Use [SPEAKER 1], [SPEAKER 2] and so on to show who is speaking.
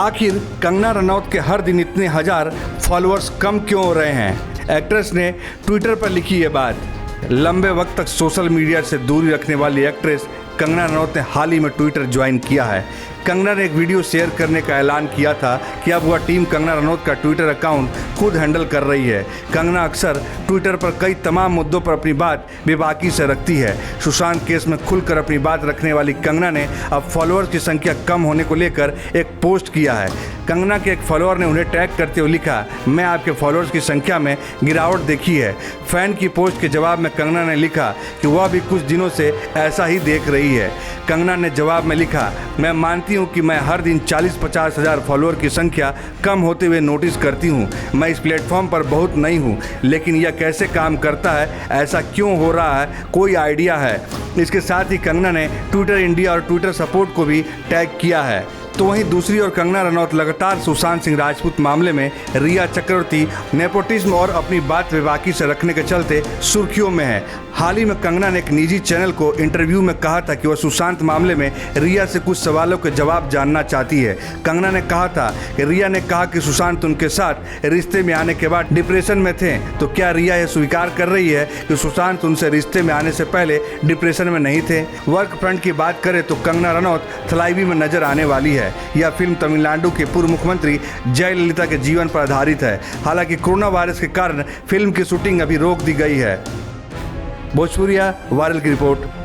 [SPEAKER 1] आखिर कंगना रनौत के हर दिन इतने हजार फॉलोअर्स कम क्यों हो रहे हैं? एक्ट्रेस ने ट्विटर पर लिखी ये बात। लंबे वक्त तक सोशल मीडिया से दूरी रखने वाली एक्ट्रेस कंगना रनौत ने हाल ही में ट्विटर ज्वाइन किया है। कंगना ने एक वीडियो शेयर करने का ऐलान किया था कि अब वह टीम कंगना रनौत का ट्विटर अकाउंट खुद हैंडल कर रही है। कंगना अक्सर ट्विटर पर कई तमाम मुद्दों पर अपनी बात बेबाकी से रखती है। सुशांत केस में खुलकर अपनी बात रखने वाली कंगना ने अब फॉलोअर्स की संख्या कम होने को लेकर एक पोस्ट किया है। कंगना के एक फॉलोअर ने उन्हें टैग करते हुए लिखा, मैं आपके फॉलोअर्स की संख्या में गिरावट देखी है। फैन की पोस्ट के जवाब में कंगना ने लिखा कि वह भी कुछ दिनों से ऐसा ही देख रही है। कंगना ने जवाब में लिखा, मैं मानती हूँ कि मैं हर दिन 40-50 हज़ार फॉलोअर की संख्या कम होते हुए नोटिस करती हूँ। मैं इस प्लेटफॉर्म पर बहुत नई हूँ, लेकिन यह कैसे काम करता है, ऐसा क्यों हो रहा है, कोई आइडिया है। इसके साथ ही कंगना ने ट्विटर इंडिया और ट्विटर सपोर्ट को भी टैग किया है। तो वहीं दूसरी ओर कंगना रनौत लगातार सुशांत सिंह राजपूत मामले में रिया चक्रवर्ती, नेपोटिज्म और अपनी बात बेबाकी से रखने के चलते सुर्खियों में है। हाल ही में कंगना ने एक निजी चैनल को इंटरव्यू में कहा था कि वह सुशांत मामले में रिया से कुछ सवालों के जवाब जानना चाहती है। कंगना ने कहा था कि रिया ने कहा कि सुशांत उनके साथ रिश्ते में आने के बाद डिप्रेशन में थे, तो क्या रिया यह स्वीकार कर रही है कि सुशांत उनसे रिश्ते में आने से पहले डिप्रेशन में नहीं थे? वर्क फ्रंट की बात करें तो कंगना रनौत थलाइवी में नजर आने वाली है। यह फिल्म तमिलनाडु के पूर्व मुख्यमंत्री जयललिता के जीवन पर आधारित है। हालांकि कोरोना वायरस के कारण फिल्म की शूटिंग अभी रोक दी गई है। भोजपुरिया वायरल की रिपोर्ट।